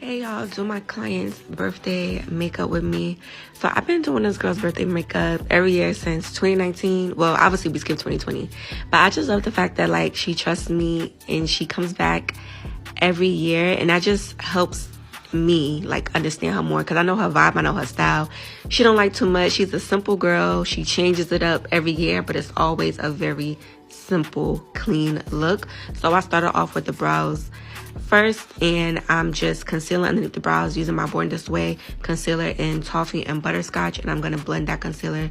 Hey y'all, do my client's birthday makeup with me. So I've been doing this girl's birthday makeup every year since 2019. Well, obviously we skipped 2020, but I just love the fact that like she trusts me and she comes back every year, and that just helps me like understand her more because I know her vibe, I know her style. She don't like too much. She's a simple girl. She changes it up every year, but it's always a very simple, clean look. So I started off with the brows first, and I'm just concealing underneath the brows using my Born This Way concealer in Toffee and Butterscotch, and I'm going to blend that concealer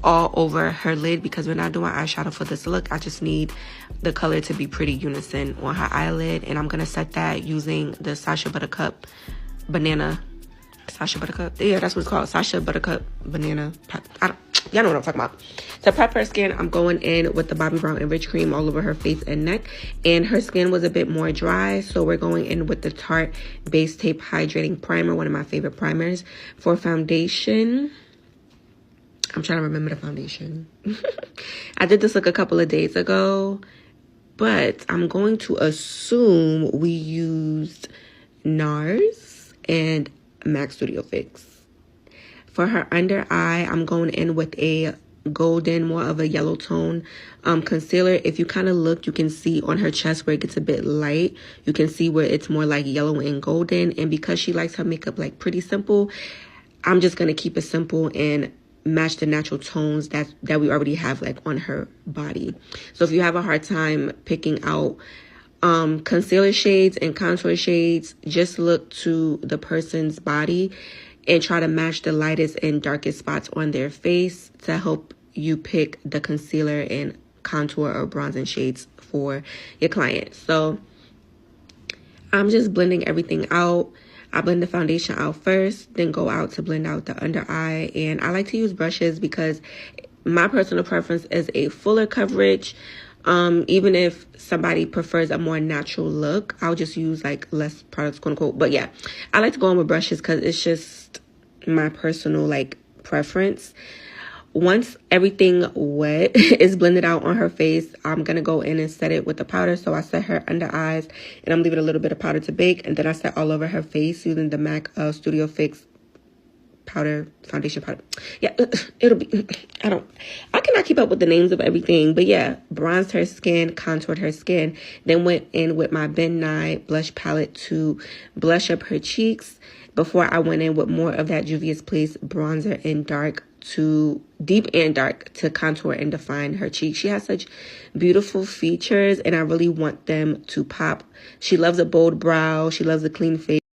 all over her lid because we're not doing eyeshadow for this look. I just need the color to be pretty unison on her eyelid, and I'm going to set that using the Sacha Buttercup Banana. Sacha Buttercup? Yeah, that's what it's called. Sacha Buttercup Banana. Y'all know what I'm talking about. To prep her skin, I'm going in with the Bobbi Brown Enriched Cream all over her face and neck. And her skin was a bit more dry, so we're going in with the Tarte Base Tape Hydrating Primer, one of my favorite primers. For foundation, I'm trying to remember the foundation. I did this look a couple of days ago, but I'm going to assume we used NARS and MAC Studio Fix. For her under eye, I'm going in with a golden, more of a yellow tone concealer. If you kind of look, you can see on her chest where it gets a bit light. You can see where it's more like yellow and golden. And because she likes her makeup like pretty simple, I'm just going to keep it simple and match the natural tones that we already have like on her body. So if you have a hard time picking out concealer shades and contour shades, just look to the person's body and try to match the lightest and darkest spots on their face to help you pick the concealer and contour or bronzing shades for your client. So I'm just blending everything out. I blend the foundation out first, then go out to blend out the under eye. And I like to use brushes because my personal preference is a fuller coverage. Even if somebody prefers a more natural look, I'll just use like less products, quote unquote. But yeah, I like to go in with brushes because it's just my personal like preference. Once everything wet is blended out on her face, I'm gonna go in and set it with the powder. So I set her under eyes and I'm leaving a little bit of powder to bake, and then I set all over her face using the MAC Studio Fix powder, foundation powder. Yeah, it'll be, I cannot keep up with the names of everything, but yeah, bronzed her skin, contoured her skin, then went in with my Ben Nye blush palette to blush up her cheeks before I went in with more of that Juvia's Place bronzer in dark to deep and dark to contour and define her cheeks. She has such beautiful features and I really want them to pop. She loves a bold brow. She loves a clean face.